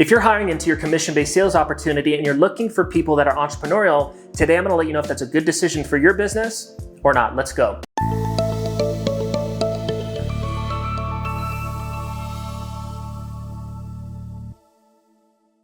If you're hiring into your commission-based sales opportunity and you're looking for people that are entrepreneurial, today I'm gonna let you know if that's a good decision for your business or not. Let's go.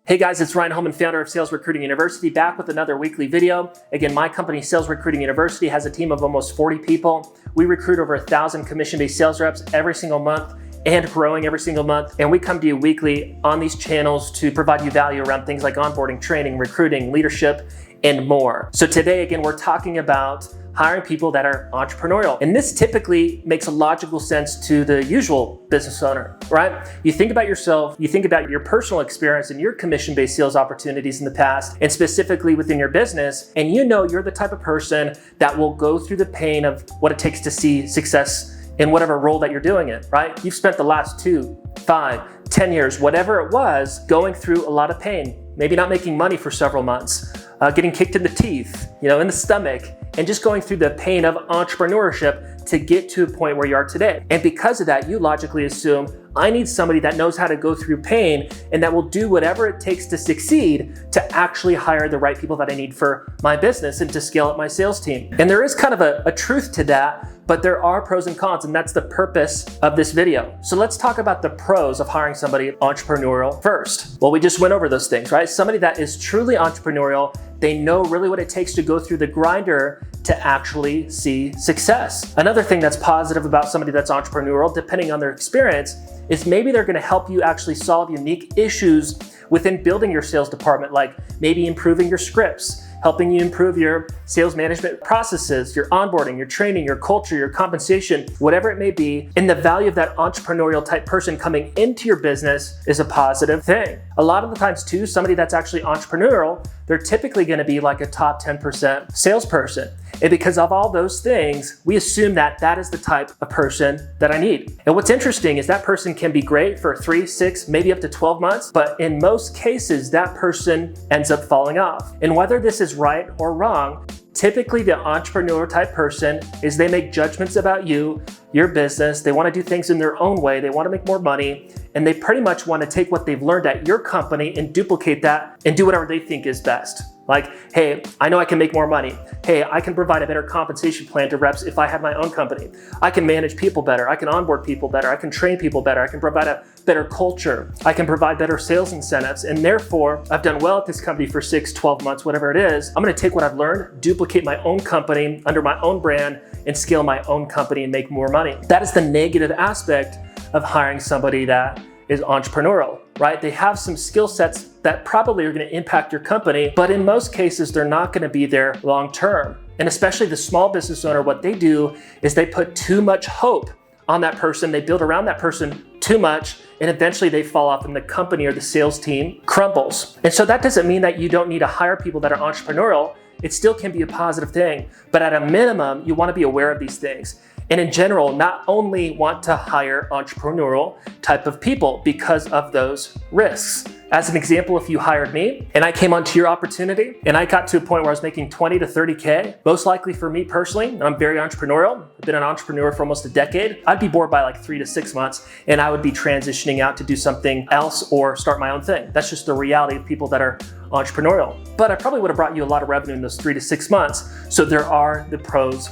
Hey guys, it's Ryan Holman, founder of Sales Recruiting University, back with another weekly video. Again, my company, Sales Recruiting University, has a team of almost 40 people. We recruit over 1,000 commission-based sales reps every single month and growing every single month. And we come to you weekly on these channels to provide you value around things like onboarding, training, recruiting, leadership, and more. So today, again, we're talking about hiring people that are entrepreneurial. And this typically makes a logical sense to the usual business owner, right? You think about yourself, you think about your personal experience and your commission-based sales opportunities in the past, and specifically within your business, and you know you're the type of person that will go through the pain of what it takes to see success in whatever role that you're doing it, right? You've spent the last 2, 5, 10 years, whatever it was, going through a lot of pain, maybe not making money for several months, getting kicked in the teeth, in the stomach, and just going through the pain of entrepreneurship to get to a point where you are today. And because of that, you logically assume, I need somebody that knows how to go through pain and that will do whatever it takes to succeed to actually hire the right people that I need for my business and to scale up my sales team. And there is kind of a truth to that, but there are pros and cons, and that's the purpose of this video. So let's talk about the pros of hiring somebody entrepreneurial first. Well, we just went over those things, right? Somebody that is truly entrepreneurial, they know really what it takes to go through the grinder to actually see success. Another thing that's positive about somebody that's entrepreneurial, depending on their experience, is maybe they're gonna help you actually solve unique issues within building your sales department, like maybe improving your scripts, helping you improve your sales management processes, your onboarding, your training, your culture, your compensation, whatever it may be. And the value of that entrepreneurial type person coming into your business is a positive thing. A lot of the times too, somebody that's actually entrepreneurial, they're typically gonna be like a top 10% salesperson. And because of all those things, we assume that that is the type of person that I need. And what's interesting is that person can be great for 3, 6, maybe up to 12 months, but in most cases, that person ends up falling off. And whether this is right or wrong, typically the entrepreneur type person is they make judgments about you, your business, they wanna do things in their own way, they wanna make more money, and they pretty much wanna take what they've learned at your company and duplicate that and do whatever they think is best. Like, hey, I know I can make more money. Hey, I can provide a better compensation plan to reps if I have my own company. I can manage people better. I can onboard people better. I can train people better. I can provide a better culture. I can provide better sales incentives. And therefore, I've done well at this company for 6, 12 months, whatever it is. I'm gonna take what I've learned, duplicate my own company under my own brand, and scale my own company and make more money. That is the negative aspect of hiring somebody that is entrepreneurial, right? They have some skill sets that probably are gonna impact your company, but in most cases, they're not gonna be there long-term. And especially the small business owner, what they do is they put too much hope on that person. They build around that person too much, and eventually they fall off and the company or the sales team crumbles. And so that doesn't mean that you don't need to hire people that are entrepreneurial. It still can be a positive thing, but at a minimum, you wanna be aware of these things. And in general, not only want to hire entrepreneurial type of people because of those risks. As an example, if you hired me and I came onto your opportunity and I got to a point where I was making 20 to 30K, most likely for me personally, I'm very entrepreneurial. I've been an entrepreneur for almost a decade. I'd be bored by like 3 to 6 months and I would be transitioning out to do something else or start my own thing. That's just the reality of people that are entrepreneurial. But I probably would have brought you a lot of revenue in those 3 to 6 months. So there are the pros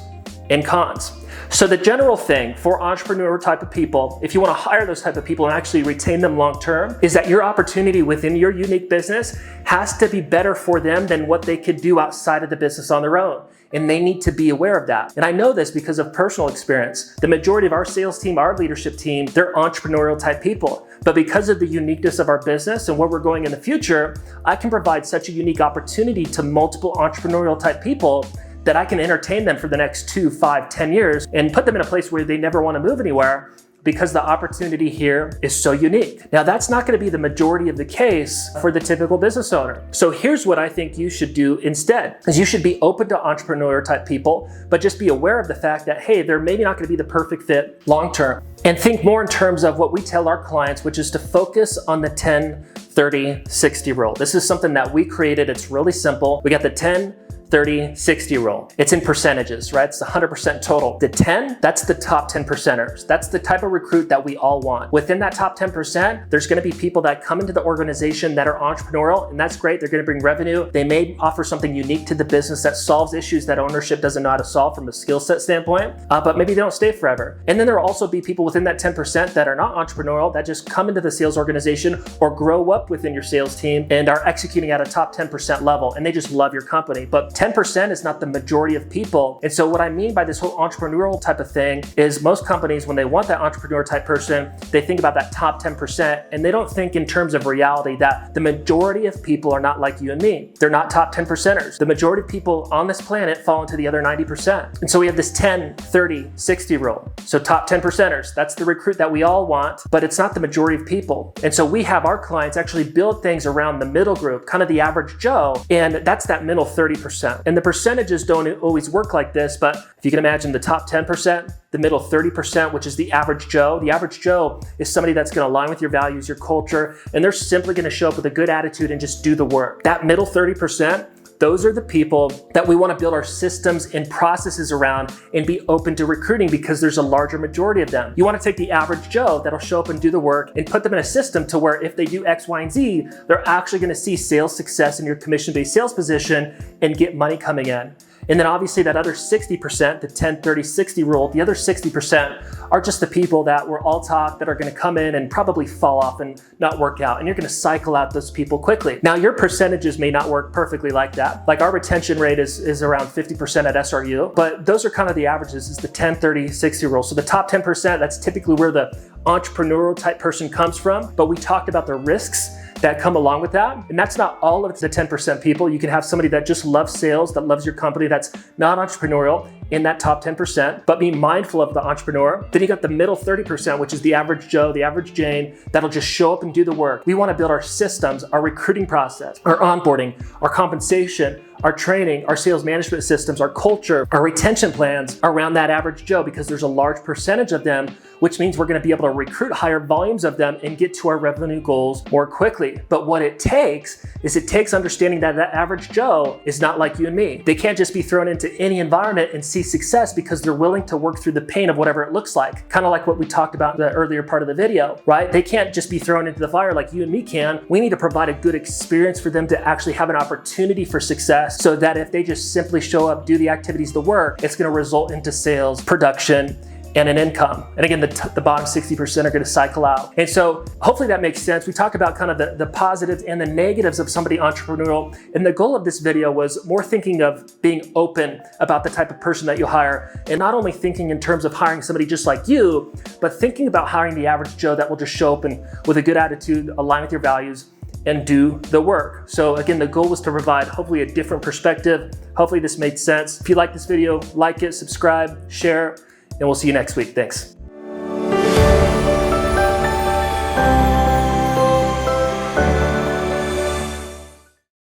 and cons. So the general thing for entrepreneur type of people, if you want to hire those type of people and actually retain them long-term, is that your opportunity within your unique business has to be better for them than what they could do outside of the business on their own. And they need to be aware of that. And I know this because of personal experience. The majority of our sales team, our leadership team, they're entrepreneurial type people. But because of the uniqueness of our business and where we're going in the future, I can provide such a unique opportunity to multiple entrepreneurial type people that I can entertain them for the next 2, 5, 10 years and put them in a place where they never want to move anywhere because the opportunity here is so unique. Now, that's not going to be the majority of the case for the typical business owner. So here's what I think you should do instead, is you should be open to entrepreneur type people, but just be aware of the fact that, hey, they're maybe not going to be the perfect fit long-term. And think more in terms of what we tell our clients, which is to focus on the 10, 30, 60 rule. This is something that we created. It's really simple. We got the 10, 30-60 rule. It's in percentages, right? It's 100% total. The 10, that's the top 10 percenters. That's the type of recruit that we all want. Within that top 10%, there's gonna be people that come into the organization that are entrepreneurial, and that's great. They're gonna bring revenue. They may offer something unique to the business that solves issues that ownership doesn't know how to solve from a skill set standpoint, but maybe they don't stay forever. And then there will also be people within that 10% that are not entrepreneurial, that just come into the sales organization or grow up within your sales team and are executing at a top 10% level, and they just love your company. But 10% is not the majority of people. And so what I mean by this whole entrepreneurial type of thing is most companies, when they want that entrepreneur type person, they think about that top 10%, and they don't think in terms of reality that the majority of people are not like you and me. They're not top 10 percenters. The majority of people on this planet fall into the other 90%. And so we have this 10, 30, 60 rule. So top 10 percenters, that's the recruit that we all want, but it's not the majority of people. And so we have our clients actually build things around the middle group, kind of the average Joe, and that's that middle 30%. And the percentages don't always work like this, but if you can imagine the top 10%, the middle 30%, which is the average Joe. The average Joe is somebody that's gonna align with your values, your culture, and they're simply gonna show up with a good attitude and just do the work. That middle 30%, those are the people that we want to build our systems and processes around and be open to recruiting, because there's a larger majority of them. You want to take the average Joe that'll show up and do the work and put them in a system to where if they do X, Y, and Z, they're actually going to see sales success in your commission-based sales position and get money coming in. And then obviously that other 60%, the 10, 30, 60 rule, the other 60% are just the people that were all talk that are gonna come in and probably fall off and not work out. And you're gonna cycle out those people quickly. Now your percentages may not work perfectly like that. Like our retention rate is around 50% at SRU, but those are kind of the averages, is the 10, 30, 60 rule. So the top 10%, that's typically where the entrepreneurial type person comes from. But we talked about the risks that come along with that. And that's not all of the 10% people. You can have somebody that just loves sales, that loves your company, that's not entrepreneurial in that top 10%, but be mindful of the entrepreneur. Then you got the middle 30%, which is the average Joe, the average Jane, that'll just show up and do the work. We want to build our systems, our recruiting process, our onboarding, our compensation, our training, our sales management systems, our culture, our retention plans around that average Joe, because there's a large percentage of them, which means we're going to be able to recruit higher volumes of them and get to our revenue goals more quickly. But what it takes is understanding that that average Joe is not like you and me. They can't just be thrown into any environment and see success, because they're willing to work through the pain of whatever it looks like. Kind of like what we talked about in the earlier part of the video, right? They can't just be thrown into the fire like you and me can. We need to provide a good experience for them to actually have an opportunity for success, so that if they just simply show up, do the activities, the work, it's going to result into sales, production, and an income. And again, the bottom 60% are gonna cycle out. And so hopefully that makes sense. We talked about kind of the positives and the negatives of somebody entrepreneurial. And the goal of this video was more thinking of being open about the type of person that you hire, and not only thinking in terms of hiring somebody just like you, but thinking about hiring the average Joe that will just show up and with a good attitude, align with your values, and do the work. So again, the goal was to provide hopefully a different perspective. Hopefully this made sense. If you like this video, like it, subscribe, share, and we'll see you next week. Thanks.